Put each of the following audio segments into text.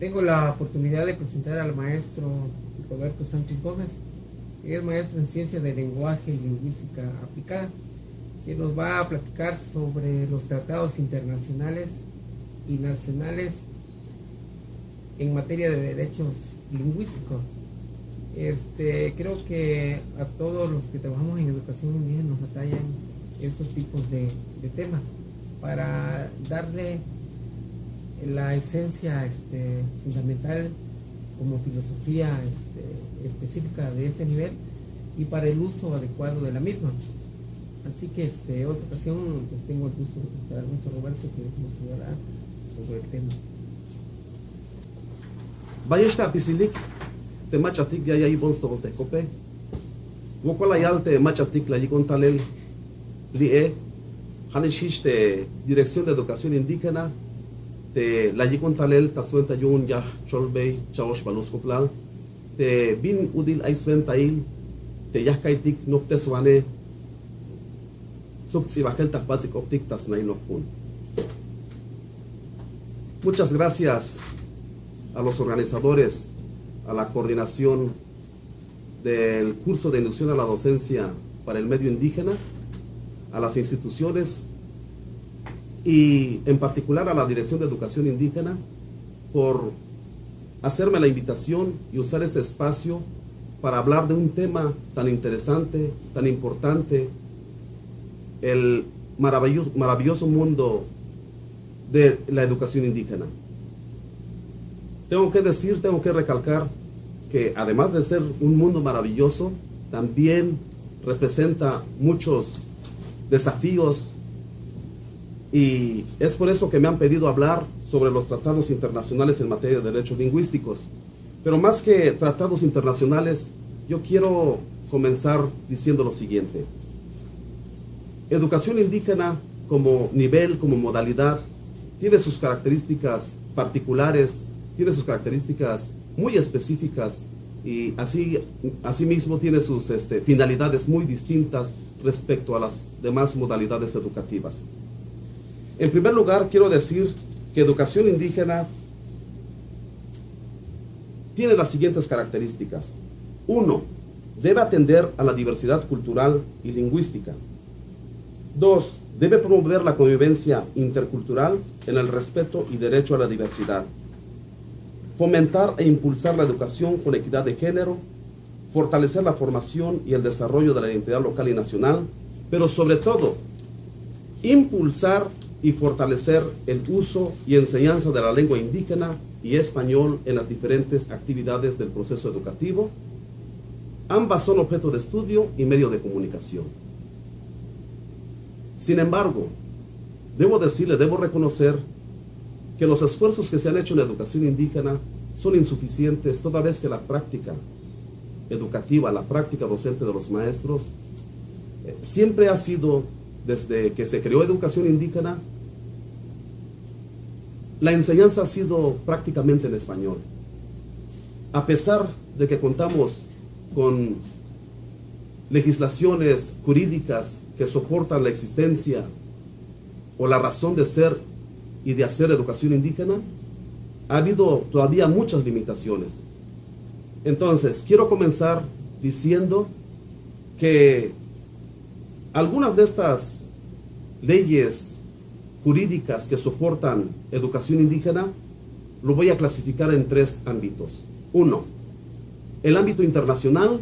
Tengo la oportunidad de presentar al maestro Roberto Sánchez Gómez, que es maestro en Ciencia de Lenguaje y Lingüística Aplicada, que nos va a platicar sobre los tratados internacionales y nacionales en materia de derechos lingüísticos. Creo que a todos los que trabajamos en educación indígena nos atallan estos tipos de temas para darle la esencia fundamental como filosofía específica de ese nivel y para el uso adecuado de la misma. Así que otra ocasión pues tengo el gusto de presentar a nuestro Roberto, que nos hablará sobre el tema. Bayesta pisilik te machatik ya ahí bon te cope. Wokola yal te machatik la yicontalel lie hanishish te Dirección de Educación Indígena te la yicontalel tasuenta yun ya cholbei chaosh baluskoplal te bin udil aisventail te yahkaitik nopteswane subtsibakel takbatzik optik tasnai nokpun. Muchas gracias a los organizadores, a la coordinación del curso de inducción a la docencia para el medio indígena, a las instituciones y en particular a la Dirección de Educación Indígena por hacerme la invitación y usar este espacio para hablar de un tema tan interesante, tan importante, el maravilloso mundo de la educación indígena. Tengo que recalcar que además de ser un mundo maravilloso, también representa muchos desafíos y es por eso que me han pedido hablar sobre los tratados internacionales en materia de derechos lingüísticos. Pero más que tratados internacionales, yo quiero comenzar diciendo lo siguiente. Educación indígena como nivel, como modalidad, tiene sus características particulares, tiene sus características muy específicas y asimismo tiene sus finalidades muy distintas respecto a las demás modalidades educativas. En primer lugar, quiero decir que educación indígena tiene las siguientes características. 1. Debe atender a la diversidad cultural y lingüística. 2. Debe promover la convivencia intercultural en el respeto y derecho a la diversidad. Fomentar e impulsar la educación con equidad de género, fortalecer la formación y el desarrollo de la identidad local y nacional, pero sobre todo, impulsar y fortalecer el uso y enseñanza de la lengua indígena y español en las diferentes actividades del proceso educativo. Ambas son objeto de estudio y medio de comunicación. Sin embargo, debo reconocer que los esfuerzos que se han hecho en la educación indígena son insuficientes toda vez que la práctica educativa, la práctica docente de los maestros, siempre ha sido, desde que se creó educación indígena, la enseñanza ha sido prácticamente en español. A pesar de que contamos con legislaciones jurídicas que soportan la existencia o la razón de ser y de hacer educación indígena, ha habido todavía muchas limitaciones. Entonces, quiero comenzar diciendo que algunas de estas leyes jurídicas que soportan educación indígena lo voy a clasificar en 3 ámbitos. 1. El ámbito internacional,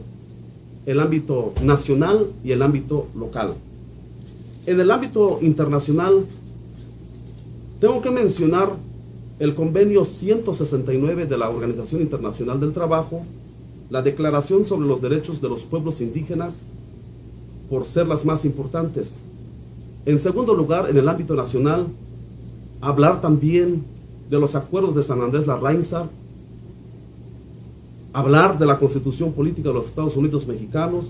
el ámbito nacional y el ámbito local. En el ámbito internacional, tengo que mencionar el convenio 169 de la Organización Internacional del Trabajo, la Declaración sobre los Derechos de los Pueblos Indígenas, por ser las más importantes. En segundo lugar, en el ámbito nacional, hablar también de los acuerdos de San Andrés Larrainzar, hablar de la Constitución Política de los Estados Unidos Mexicanos,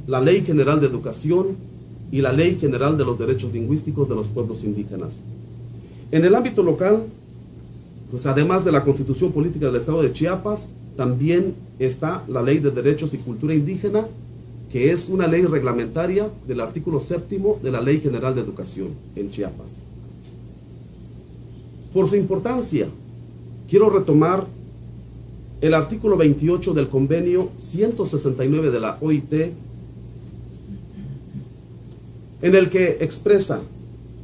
la Ley General de Educación y la Ley General de los Derechos Lingüísticos de los Pueblos Indígenas. En el ámbito local, pues además de la Constitución Política del Estado de Chiapas, también está la Ley de Derechos y Cultura Indígena, que es una ley reglamentaria del artículo 7º de la Ley General de Educación en Chiapas. Por su importancia, quiero retomar el artículo 28 del convenio 169 de la OIT, en el que expresa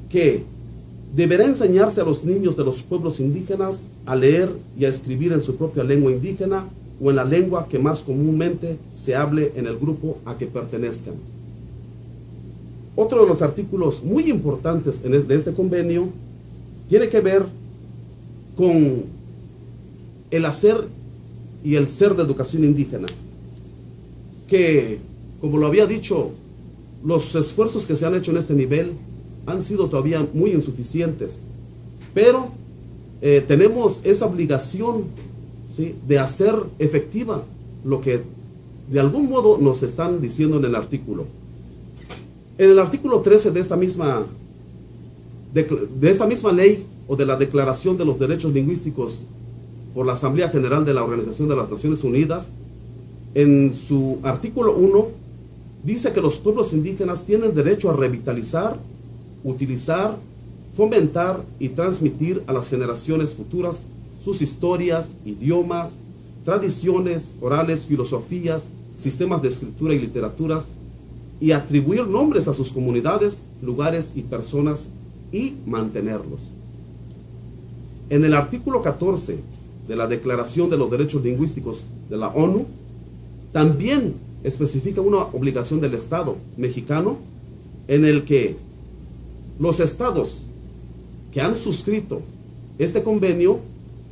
que deberá enseñarse a los niños de los pueblos indígenas a leer y a escribir en su propia lengua indígena o en la lengua que más comúnmente se hable en el grupo a que pertenezcan. Otro de los artículos muy importantes de este convenio tiene que ver con el hacer y el ser de educación indígena, que, como lo había dicho, los esfuerzos que se han hecho en este nivel han sido todavía muy insuficientes, pero tenemos esa obligación, ¿sí?, de hacer efectiva lo que de algún modo nos están diciendo en el artículo. En el artículo 13 de esta misma ley o de la Declaración de los Derechos Lingüísticos por la Asamblea General de la Organización de las Naciones Unidas, en su artículo 1, dice que los pueblos indígenas tienen derecho a revitalizar, utilizar, fomentar y transmitir a las generaciones futuras sus historias, idiomas, tradiciones orales, filosofías, sistemas de escritura y literaturas, y atribuir nombres a sus comunidades, lugares y personas y mantenerlos. En el artículo 14 de la Declaración de los Derechos Lingüísticos de la ONU, también especifica una obligación del Estado mexicano en el que los estados que han suscrito este convenio,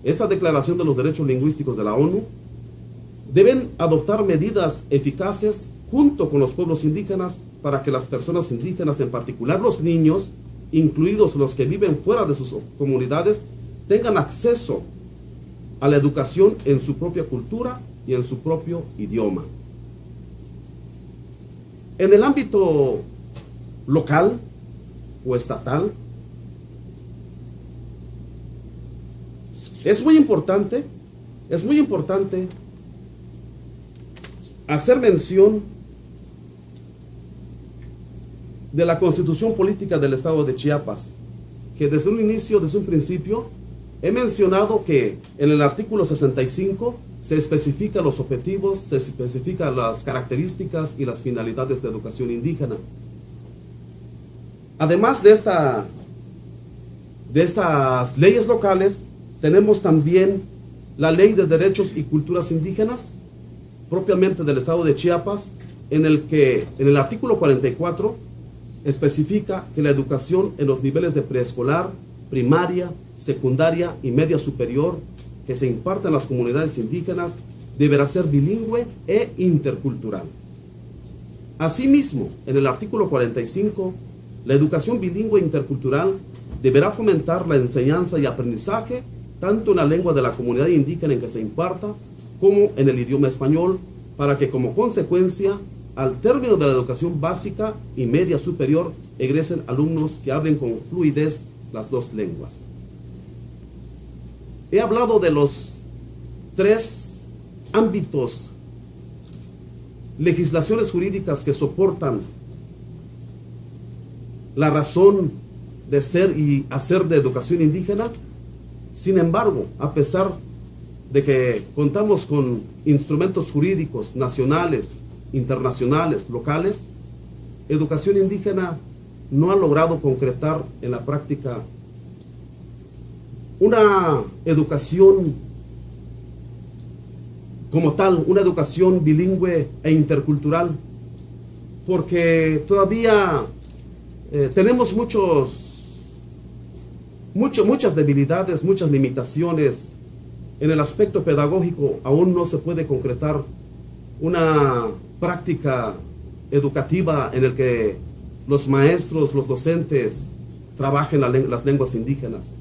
esta Declaración de los Derechos Lingüísticos de la ONU, deben adoptar medidas eficaces junto con los pueblos indígenas para que las personas indígenas, en particular los niños, incluidos los que viven fuera de sus comunidades, tengan acceso a la educación en su propia cultura y en su propio idioma. En el ámbito local o estatal, es muy importante hacer mención de la Constitución Política del Estado de Chiapas, que desde un principio, he mencionado que en el artículo 65 se especifican los objetivos, se especifican las características y las finalidades de educación indígena. Además de estas leyes locales, tenemos también la Ley de Derechos y Culturas Indígenas, propiamente del Estado de Chiapas, en el que, en el artículo 44, especifica que la educación en los niveles de preescolar, primaria, secundaria y media superior que se imparte en las comunidades indígenas deberá ser bilingüe e intercultural. Asimismo, en el artículo 45, la educación bilingüe e intercultural deberá fomentar la enseñanza y aprendizaje tanto en la lengua de la comunidad indígena en que se imparta como en el idioma español, para que como consecuencia, al término de la educación básica y media superior, egresen alumnos que hablen con fluidez las dos lenguas. He hablado de los 3 ámbitos, legislaciones jurídicas que soportan la razón de ser y hacer de educación indígena. Sin embargo, a pesar de que contamos con instrumentos jurídicos nacionales, internacionales, locales, educación indígena no ha logrado concretar en la práctica una educación como tal, una educación bilingüe e intercultural, porque todavía tenemos muchas debilidades, muchas limitaciones. En el aspecto pedagógico aún no se puede concretar una práctica educativa en el que los maestros, los docentes trabajen las lenguas indígenas.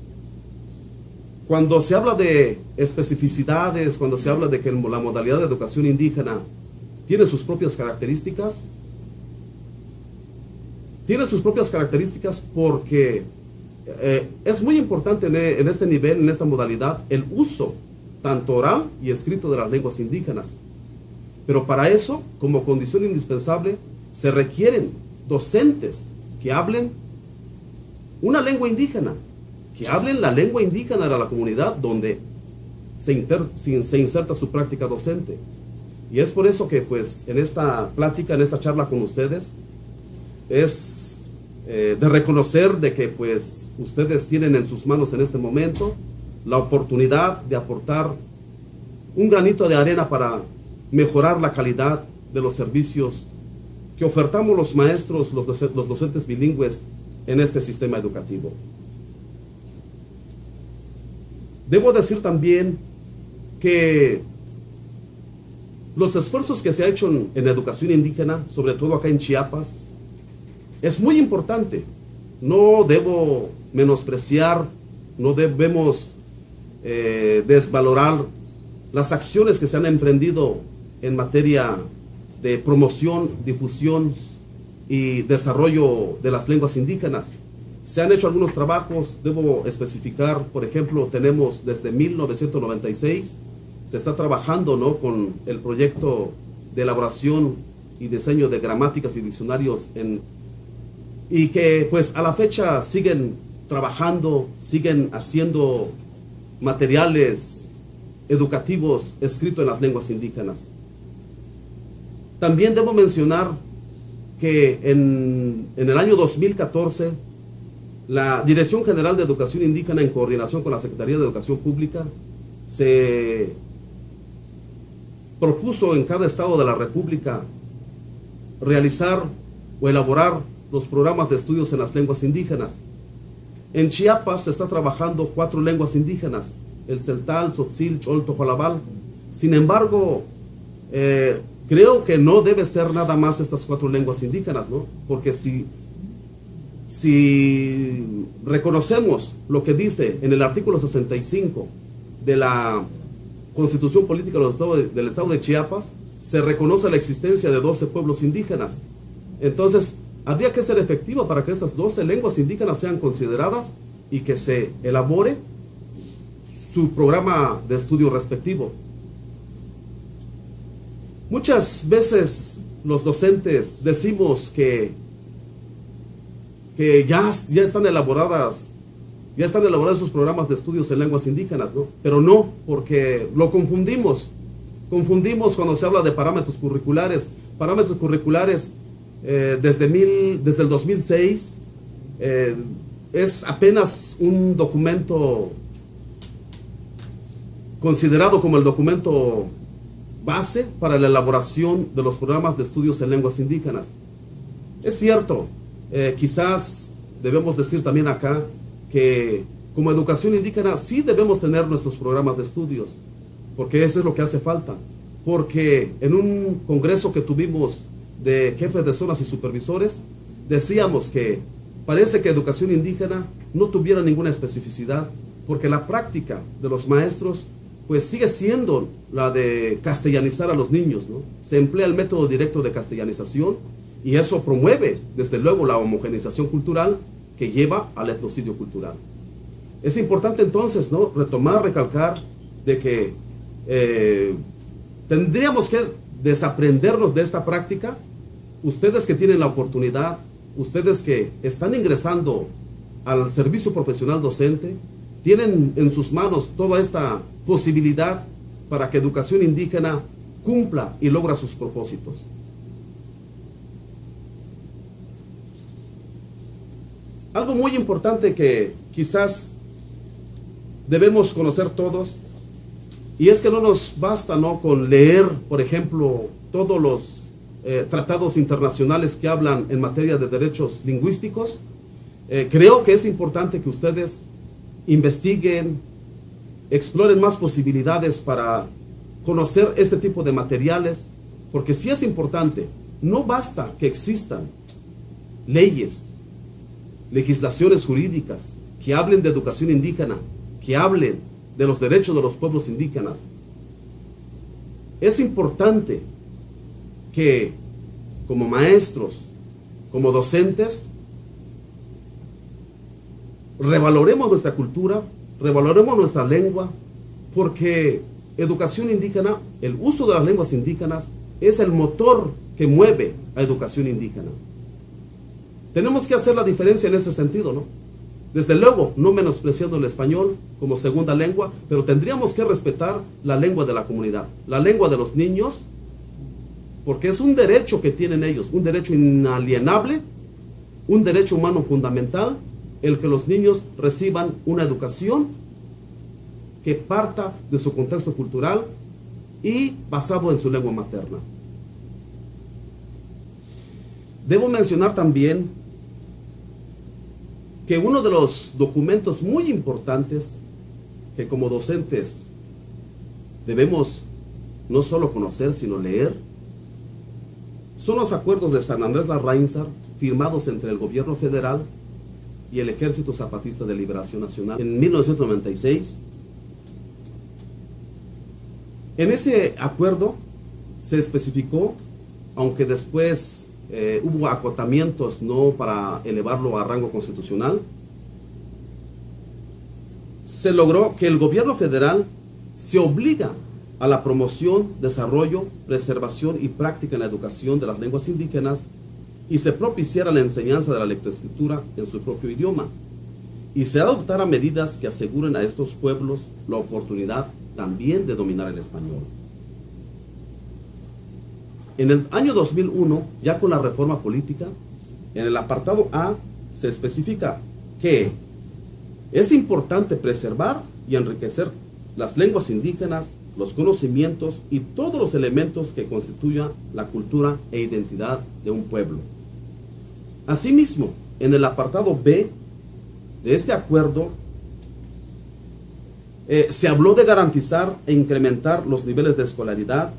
Cuando se habla de especificidades, cuando se habla de que la modalidad de educación indígena tiene sus propias características, porque es muy importante en este nivel, en esta modalidad, el uso tanto oral y escrito de las lenguas indígenas. Pero para eso, como condición indispensable, se requieren docentes que hablen una lengua indígena, que hablen la lengua indígena de la comunidad donde se inserta su práctica docente. Y es por eso que pues en esta plática, en esta charla con ustedes, es de reconocer de que pues ustedes tienen en sus manos en este momento la oportunidad de aportar un granito de arena para mejorar la calidad de los servicios que ofertamos los maestros, los docentes bilingües en este sistema educativo. Debo decir también que los esfuerzos que se ha hecho en educación indígena, sobre todo acá en Chiapas, es muy importante. No debo menospreciar, no debemos desvalorar las acciones que se han emprendido en materia de promoción, difusión y desarrollo de las lenguas indígenas. Se han hecho algunos trabajos, debo especificar, por ejemplo, tenemos desde 1996, se está trabajando, ¿no?, con el proyecto de elaboración y diseño de gramáticas y diccionarios y que pues a la fecha siguen trabajando, siguen haciendo materiales educativos escritos en las lenguas indígenas. También debo mencionar que en el año 2014, la Dirección General de Educación Indígena, en coordinación con la Secretaría de Educación Pública, se propuso en cada estado de la República realizar o elaborar los programas de estudios en las lenguas indígenas. En Chiapas se está trabajando 4 lenguas indígenas: el celtal, tzotzil, cholto, jolabal. Sin embargo, creo que no debe ser nada más estas 4 lenguas indígenas, ¿no? Porque si reconocemos lo que dice en el artículo 65 de la Constitución Política del Estado de Chiapas, se reconoce la existencia de 12 pueblos indígenas. Entonces, habría que ser efectivo para que estas 12 lenguas indígenas sean consideradas y que se elabore su programa de estudio respectivo. Muchas veces los docentes decimos que ya están elaborados sus programas de estudios en lenguas indígenas, ¿no? Pero no, porque lo confundimos cuando se habla de parámetros curriculares. Parámetros curriculares desde el 2006 es apenas un documento considerado como el documento base para la elaboración de los programas de estudios en lenguas indígenas. Es cierto, quizás debemos decir también acá que como educación indígena sí debemos tener nuestros programas de estudios, porque eso es lo que hace falta. Porque en un congreso que tuvimos de jefes de zonas y supervisores, decíamos que parece que educación indígena no tuviera ninguna especificidad, porque la práctica de los maestros pues sigue siendo la de castellanizar a los niños, ¿no? Se emplea el método directo de castellanización y eso promueve, desde luego, la homogeneización cultural que lleva al etnocidio cultural. Es importante entonces, ¿no?, recalcar de que tendríamos que desaprendernos de esta práctica. Ustedes que tienen la oportunidad, ustedes que están ingresando al servicio profesional docente, tienen en sus manos toda esta posibilidad para que educación indígena cumpla y logra sus propósitos. Algo muy importante que quizás debemos conocer todos, y es que no nos basta, ¿no?, con leer, por ejemplo, todos los tratados internacionales que hablan en materia de derechos lingüísticos. Creo que es importante que ustedes investiguen, exploren más posibilidades para conocer este tipo de materiales, porque sí es importante. No basta que existan leyes, legislaciones jurídicas que hablen de educación indígena, que hablen de los derechos de los pueblos indígenas. Es importante que como maestros, como docentes, revaloremos nuestra cultura, revaloremos nuestra lengua, porque educación indígena, el uso de las lenguas indígenas, es el motor que mueve a educación indígena. Tenemos que hacer la diferencia en ese sentido, ¿no? Desde luego, no menospreciando el español como segunda lengua, pero tendríamos que respetar la lengua de la comunidad, la lengua de los niños, porque es un derecho que tienen ellos, un derecho inalienable, un derecho humano fundamental, el que los niños reciban una educación que parta de su contexto cultural y basado en su lengua materna. Debo mencionar también que uno de los documentos muy importantes que como docentes debemos no solo conocer, sino leer, son los acuerdos de San Andrés Larraínzar firmados entre el gobierno federal y el Ejército Zapatista de Liberación Nacional en 1996. En ese acuerdo se especificó, aunque después hubo acotamientos no para elevarlo a rango constitucional, se logró que el gobierno federal se obliga a la promoción, desarrollo, preservación y práctica en la educación de las lenguas indígenas y se propiciara la enseñanza de la lectoescritura en su propio idioma y se adoptara medidas que aseguren a estos pueblos la oportunidad también de dominar el español. En el año 2001, ya con la reforma política, en el apartado A se especifica que es importante preservar y enriquecer las lenguas indígenas, los conocimientos y todos los elementos que constituyan la cultura e identidad de un pueblo. Asimismo, en el apartado B de este acuerdo, se habló de garantizar e incrementar los niveles de escolaridad,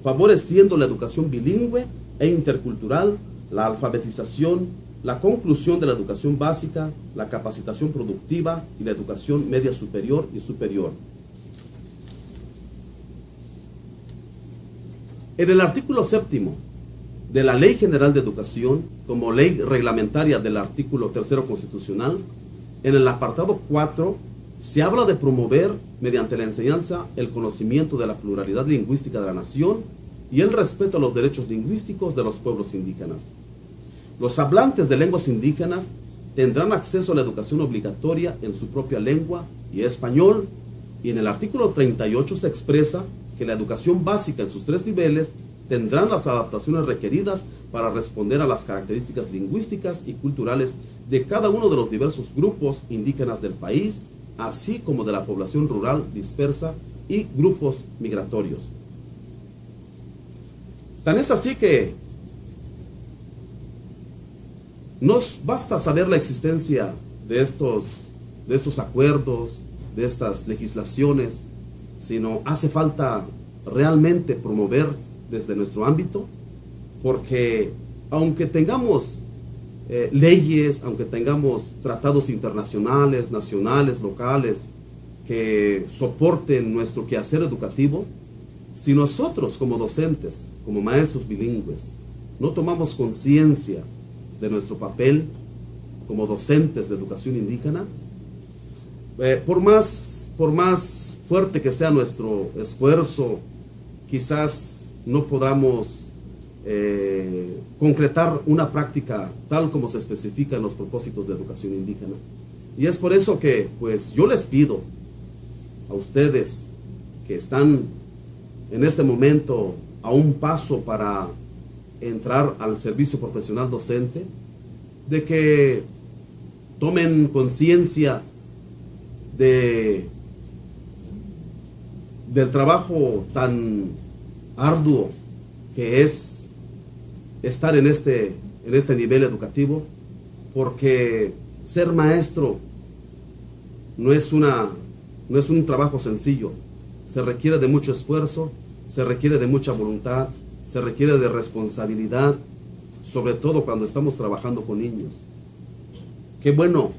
favoreciendo la educación bilingüe e intercultural, la alfabetización, la conclusión de la educación básica, la capacitación productiva y la educación media superior y superior. En el artículo 7 de la Ley General de Educación, como ley reglamentaria del artículo 3 constitucional, en el apartado 4 se habla de promover, mediante la enseñanza, el conocimiento de la pluralidad lingüística de la nación y el respeto a los derechos lingüísticos de los pueblos indígenas. Los hablantes de lenguas indígenas tendrán acceso a la educación obligatoria en su propia lengua y español, y en el artículo 38 se expresa que la educación básica en sus 3 niveles tendrán las adaptaciones requeridas para responder a las características lingüísticas y culturales de cada uno de los diversos grupos indígenas del país, así como de la población rural dispersa y grupos migratorios. Tan es así que no basta saber la existencia de estos acuerdos, de estas legislaciones, sino hace falta realmente promover desde nuestro ámbito, porque aunque tengamos leyes, aunque tengamos tratados internacionales, nacionales, locales, que soporten nuestro quehacer educativo, si nosotros como docentes, como maestros bilingües, no tomamos conciencia de nuestro papel como docentes de educación indígena, por más fuerte que sea nuestro esfuerzo, quizás no podamos concretar una práctica tal como se especifica en los propósitos de educación indígena. Y es por eso que pues yo les pido a ustedes que están en este momento a un paso para entrar al servicio profesional docente, de que tomen conciencia del trabajo tan arduo que es estar en este nivel educativo, porque ser maestro no es un trabajo sencillo. Se requiere de mucho esfuerzo, se requiere de mucha voluntad, se requiere de responsabilidad, sobre todo cuando estamos trabajando con niños. Qué bueno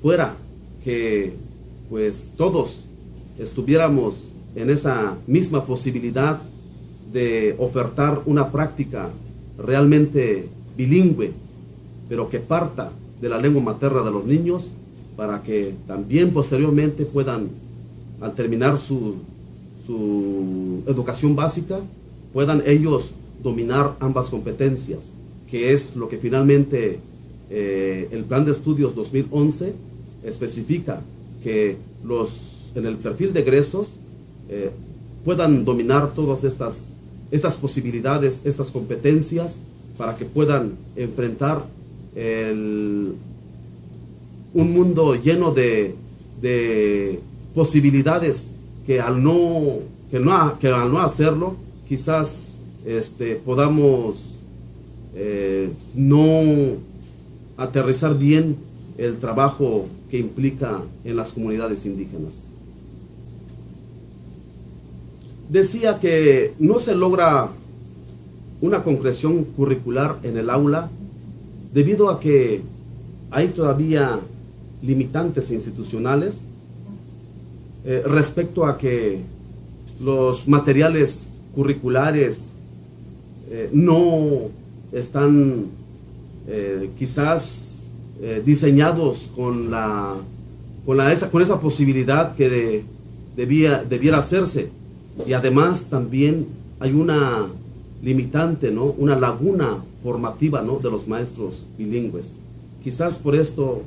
fuera que pues todos estuviéramos en esa misma posibilidad de ofertar una práctica realmente bilingüe, pero que parta de la lengua materna de los niños, para que también posteriormente puedan, al terminar su educación básica, puedan ellos dominar ambas competencias, que es lo que finalmente el Plan de Estudios 2011 especifica que en el perfil de egresos puedan dominar todas estas posibilidades, estas competencias, para que puedan enfrentar un mundo lleno de posibilidades que al no hacerlo, quizás podamos no aterrizar bien el trabajo que implica en las comunidades indígenas. Decía que no se logra una concreción curricular en el aula debido a que hay todavía limitantes institucionales respecto a que los materiales curriculares no están quizás diseñados con esa posibilidad que debiera hacerse. Y además también hay una limitante, ¿no? Una laguna formativa, ¿no? De los maestros bilingües. Quizás por esto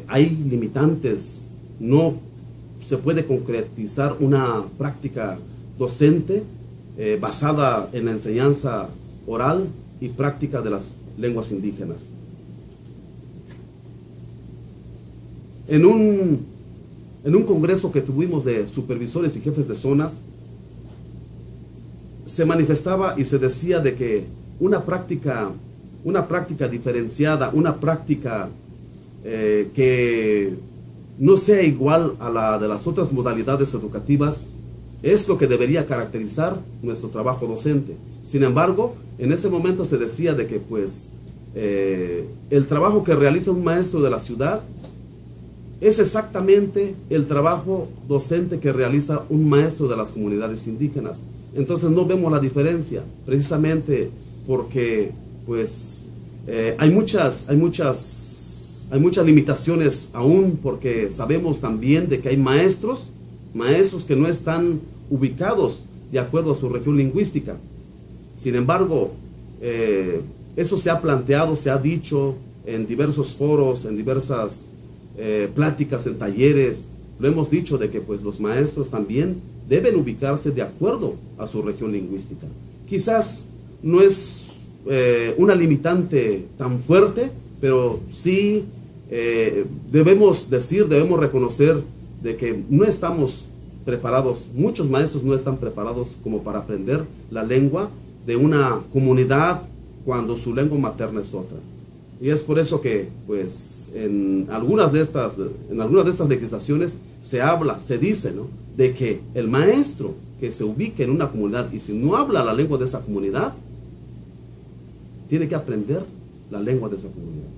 hay limitantes, no se puede concretizar una práctica docente basada en la enseñanza oral y práctica de las lenguas indígenas. En un congreso que tuvimos de supervisores y jefes de zonas, se manifestaba y se decía de que una práctica diferenciada, una práctica que no sea igual a la de las otras modalidades educativas, es lo que debería caracterizar nuestro trabajo docente. Sin embargo, en ese momento se decía de que pues el trabajo que realiza un maestro de la ciudad es exactamente el trabajo docente que realiza un maestro de las comunidades indígenas. Entonces no vemos la diferencia, precisamente porque pues hay muchas limitaciones aún, porque sabemos también de que hay maestros que no están ubicados de acuerdo a su región lingüística. Sin embargo, eso se ha planteado, se ha dicho en diversos foros, en diversas pláticas, en talleres. Lo hemos dicho de que pues los maestros también deben ubicarse de acuerdo a su región lingüística. Quizás no es una limitante tan fuerte, pero sí debemos reconocer de que no estamos preparados, muchos maestros no están preparados como para aprender la lengua de una comunidad cuando su lengua materna es otra. Y es por eso que pues en algunas de estas legislaciones se dice, ¿no?, de que el maestro que se ubique en una comunidad y si no habla la lengua de esa comunidad, tiene que aprender la lengua de esa comunidad.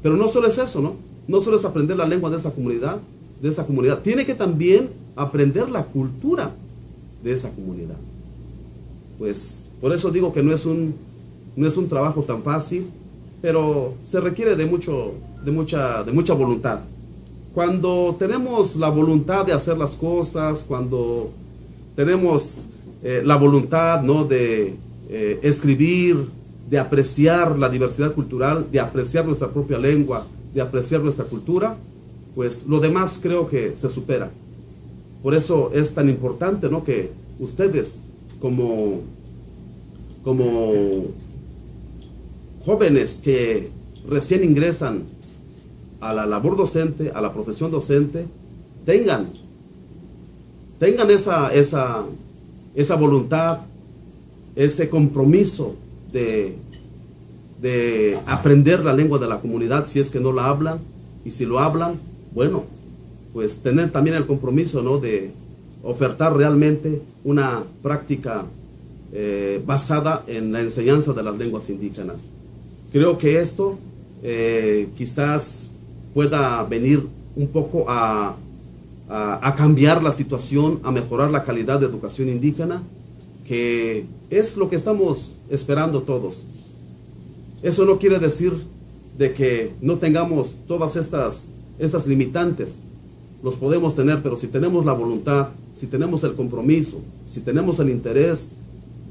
Pero no solo es eso, ¿no? No solo es aprender la lengua de esa comunidad, tiene que también aprender la cultura de esa comunidad. Pues por eso digo que no es un trabajo tan fácil, pero se requiere de mucha voluntad. Cuando tenemos la voluntad de hacer las cosas, cuando tenemos la voluntad, ¿no?, de escribir, de apreciar la diversidad cultural, de apreciar nuestra propia lengua, de apreciar nuestra cultura, pues lo demás creo que se supera. Por eso es tan importante, ¿no?, que ustedes como jóvenes que recién ingresan a la labor docente, a la profesión docente, tengan esa voluntad, ese compromiso de aprender la lengua de la comunidad si es que no la hablan, y si lo hablan, bueno, pues tener también el compromiso, ¿no?, de ofertar realmente una práctica basada en la enseñanza de las lenguas indígenas. Creo que esto quizás pueda venir un poco a cambiar la situación, a mejorar la calidad de educación indígena, que es lo que estamos esperando todos. Eso no quiere decir de que no tengamos todas estas limitantes. Los podemos tener, pero si tenemos la voluntad, si tenemos el compromiso, si tenemos el interés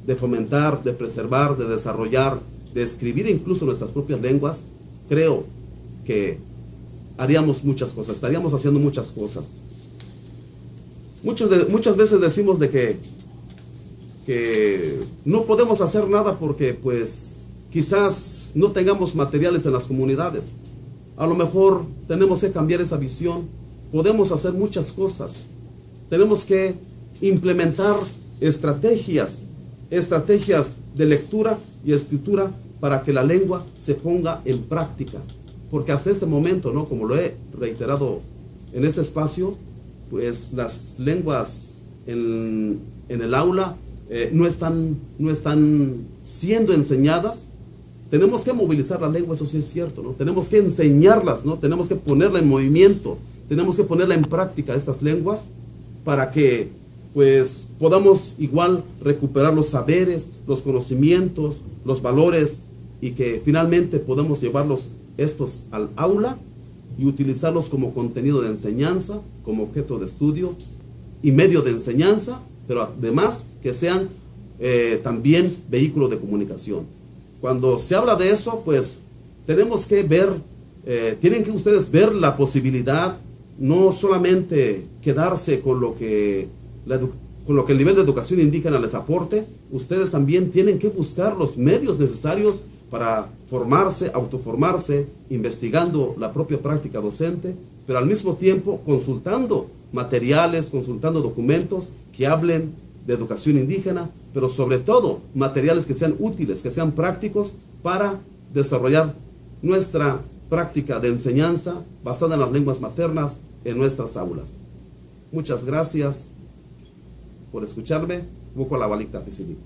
de fomentar, de preservar, de desarrollar, de escribir incluso nuestras propias lenguas, creo que haríamos muchas cosas, estaríamos haciendo muchas cosas. Muchas veces decimos de que no podemos hacer nada porque pues quizás no tengamos materiales en las comunidades. A lo mejor tenemos que cambiar esa visión. Podemos hacer muchas cosas. Tenemos que implementar estrategias de lectura y escritura para que la lengua se ponga en práctica. Porque hasta este momento, ¿no?, como lo he reiterado en este espacio, pues las lenguas en el aula no están siendo enseñadas. Tenemos que movilizar la lengua, eso sí es cierto, ¿no? Tenemos que enseñarlas, ¿no? Tenemos que ponerla en movimiento, tenemos que ponerla en práctica, estas lenguas, para que pues podamos igual recuperar los saberes, los conocimientos, los valores, y que finalmente podamos llevarlos estos al aula y utilizarlos como contenido de enseñanza, como objeto de estudio y medio de enseñanza, pero además que sean también vehículo de comunicación. Cuando se habla de eso, pues tenemos que ver, tienen que ustedes ver la posibilidad, no solamente quedarse con lo que el nivel de educación indígena les aporte. Ustedes también tienen que buscar los medios necesarios para formarse, autoformarse, investigando la propia práctica docente, pero al mismo tiempo consultando materiales, consultando documentos que hablen de educación indígena, pero sobre todo materiales que sean útiles, que sean prácticos para desarrollar nuestra práctica de enseñanza basada en las lenguas maternas en nuestras aulas. Muchas gracias por escucharme. Buco la Balikta Pisili.